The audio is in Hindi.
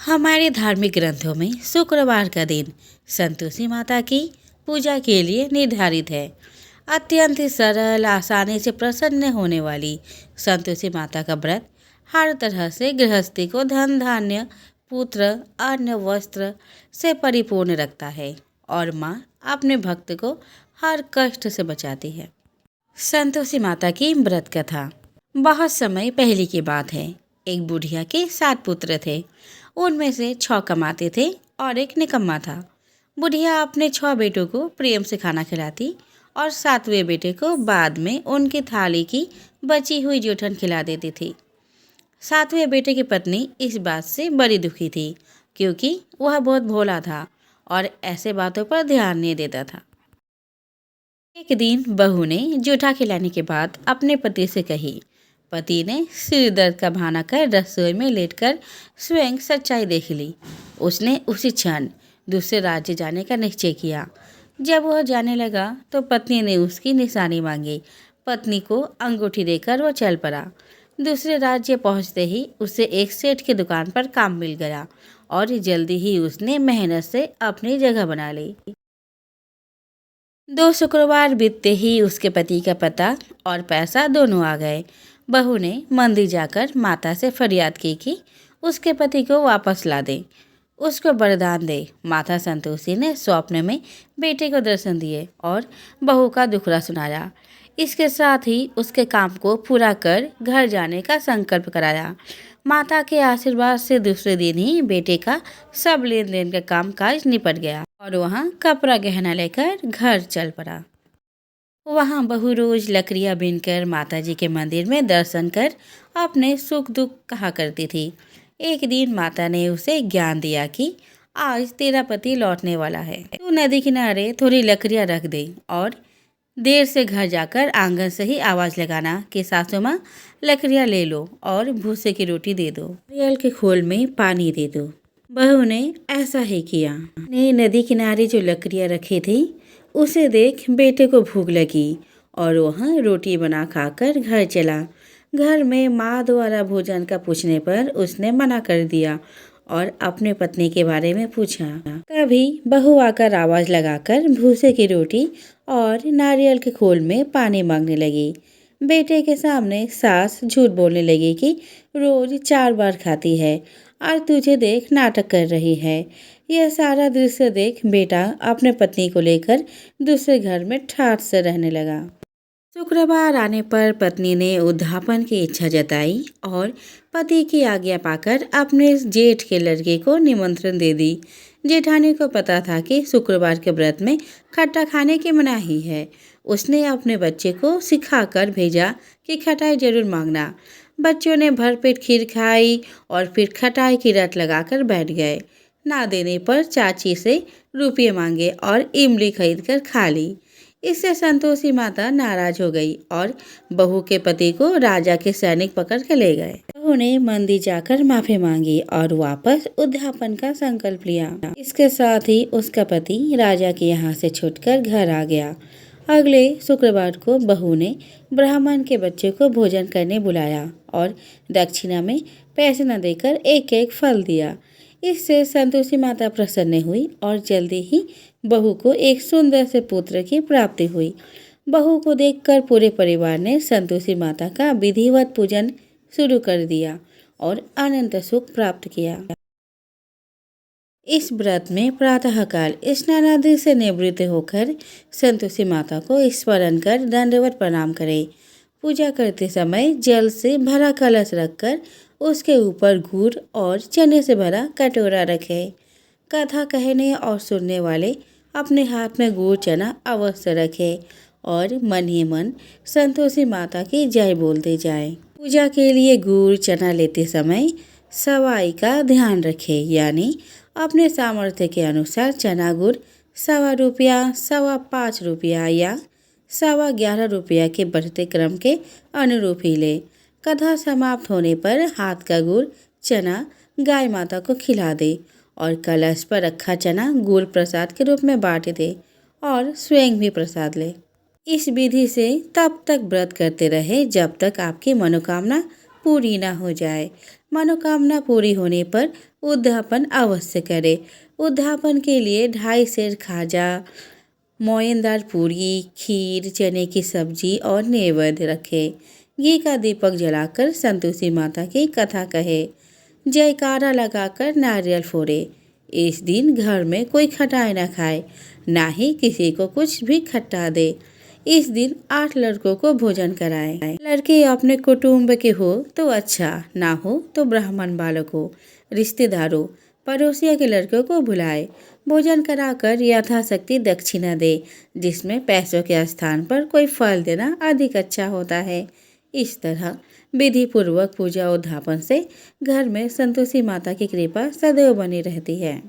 हमारे धार्मिक ग्रंथों में शुक्रवार का दिन संतोषी माता की पूजा के लिए निर्धारित है। अत्यंत ही सरल, आसानी से प्रसन्न होने वाली संतोषी माता का व्रत हर तरह से गृहस्थी को धन धान्य, पुत्र, अन्न, वस्त्र से परिपूर्ण रखता है और माँ अपने भक्त को हर कष्ट से बचाती है। संतोषी माता की व्रत कथा। बहुत समय पहले की बात है। एक बुढ़िया के 7 पुत्र थे। उनमें से 6 कमाते थे और एक निकम्मा था। बुढ़िया अपने 6 बेटों को प्रेम से खाना खिलाती और 7वें बेटे को बाद में उनकी थाली की बची हुई जूठन खिला देती थी। 7वें बेटे की पत्नी इस बात से बड़ी दुखी थी क्योंकि वह बहुत भोला था और ऐसे बातों पर ध्यान नहीं देता था। एक दिन बहू ने जूठा खिलाने के बाद अपने पति से कही। पति ने सिर दर्द का बहाना कर रसोई में लेटकर स्वयं सच्चाई देख ली। उसने उसी क्षण दूसरे राज्य जाने का निश्चय किया। जब वह जाने लगा तो पत्नी ने उसकी निशानी मांगी। पत्नी को अंगूठी देकर वो चल पड़ा। दूसरे राज्य पहुंचते ही उसे एक सेठ की दुकान पर काम मिल गया और जल्दी ही उसने मेहनत से अपनी जगह बना ली। 2 शुक्रवार बीतते ही उसके पति का पता और पैसा दोनों आ गए। बहू ने मंदिर जाकर माता से फरियाद की कि उसके पति को वापस ला दे, उसको वरदान दे। माता संतोषी ने स्वप्न में बेटे को दर्शन दिए और बहू का दुखड़ा सुनाया। इसके साथ ही उसके काम को पूरा कर घर जाने का संकल्प कराया। माता के आशीर्वाद से दूसरे दिन ही बेटे का सब लेन देन का काम काज निपट गया और वहाँ कपड़ा गहना लेकर घर चल पड़ा। वहाँ बहू रोज लकड़ियाँ बीनकर माताजी के मंदिर में दर्शन कर अपने सुख दुख कहा करती थी। एक दिन माता ने उसे ज्ञान दिया कि आज तेरा पति लौटने वाला है, तू नदी किनारे थोड़ी लकड़ियाँ रख दे और देर से घर जाकर आंगन से ही आवाज़ लगाना कि सासू माँ लकड़ियाँ ले लो और भूसे की रोटी दे दो, नारियल के खोल में पानी दे दो। बहू ने ऐसा ही किया। ने नदी किनारे जो लकड़ियाँ रखी थी उसे देख बेटे को भूख लगी और वह रोटी बना खाकर घर चला। घर में माँ द्वारा भोजन का पूछने पर उसने मना कर दिया और अपने पत्नी के बारे में पूछा। तभी बहू आकर आवाज़ लगाकर भूसे की रोटी और नारियल के खोल में पानी मांगने लगी। बेटे के सामने सास झूठ बोलने लगी कि रोज 4 बार खाती है और तुझे देख नाटक कर रही है। यह सारा दृश्य देख बेटा अपने पत्नी को लेकर दूसरे घर में ठाठ से रहने लगा। शुक्रवार आने पर पत्नी ने उद्यापन की इच्छा जताई और पति की आज्ञा पाकर अपने जेठ के लड़के को निमंत्रण दे दी। जेठानी को पता था कि शुक्रवार के व्रत में खट्टा खाने की मनाही है। उसने अपने बच्चे को सिखाकर भेजा कि खटाई जरूर मांगना। बच्चों ने भरपेट खीर खाई और फिर खटाई की रट लगाकर बैठ गए। ना देने पर चाची से रुपये मांगे और इमली खरीद कर खा ली। इससे संतोषी माता नाराज हो गई और बहू के पति को राजा के सैनिक पकड़ के ले गए। बहू ने मंदिर जाकर माफी मांगी और वापस उद्यापन का संकल्प लिया। इसके साथ ही उसका पति राजा के यहाँ से छूटकर घर आ गया। अगले शुक्रवार को बहू ने ब्राह्मण के बच्चे को भोजन करने बुलाया और दक्षिणा में पैसे न देकर एक एक फल दिया। इससे संतोषी माता प्रसन्न हुई और जल्दी ही बहू को एक सुंदर से पुत्र की प्राप्ति हुई। बहू को देखकर पूरे परिवार ने संतोषी माता का विधिवत पूजन शुरू कर दिया और अनंत सुख प्राप्त किया। इस व्रत में प्रातःकाल स्नान आदि से निवृत्त होकर संतोषी माता को स्मरण कर दंडवत प्रणाम करें। पूजा करते समय जल से भरा कलश रखकर उसके ऊपर गुड़ और चने से भरा कटोरा रखें। कथा कहने और सुनने वाले अपने हाथ में गुड़ चना अवश्य रखें और मन ही मन संतोषी माता की जय बोलते जाएं। पूजा के लिए गुड़ चना लेते समय सवाई का ध्यान रखें, यानी अपने सामर्थ्य के अनुसार चना गुड़ 1.25 रुपया, 5.25 रुपया या 11.25 रुपया के बढ़ते क्रम के अनुरूप ही ले। कथा समाप्त होने पर हाथ का गुड़ चना गाय माता को खिला दे और कलश पर रखा चना गुड़ प्रसाद के रूप में बांट दे और स्वयं भी प्रसाद ले। इस विधि से तब तक व्रत करते रहे जब तक आपकी मनोकामना पूरी ना हो जाए। मनोकामना पूरी होने पर उद्यापन अवश्य करे। उद्यापन के लिए 2.5 सेर खाजा, मोयनदार पूरी, खीर, चने की सब्जी और नैवेद्य रखे। घी का दीपक जलाकर संतोषी माता की कथा कहे। जयकारा लगाकर नारियल फोड़े। इस दिन घर में कोई खटाई न खाए, ना ही किसी को कुछ भी खट्टा दे। इस दिन 8 लड़कों को भोजन कराएं। लड़के अपने कुटुंब के हो तो अच्छा, ना हो तो ब्राह्मण बालकों, रिश्तेदारों, पड़ोसियों के लड़कों को बुलाए। भोजन कराकर यथाशक्ति दक्षिणा दे, जिसमें पैसों के स्थान पर कोई फल देना अधिक अच्छा होता है। इस तरह विधि पूर्वक पूजा उद्यापन से घर में संतोषी माता की कृपा सदैव बनी रहती है।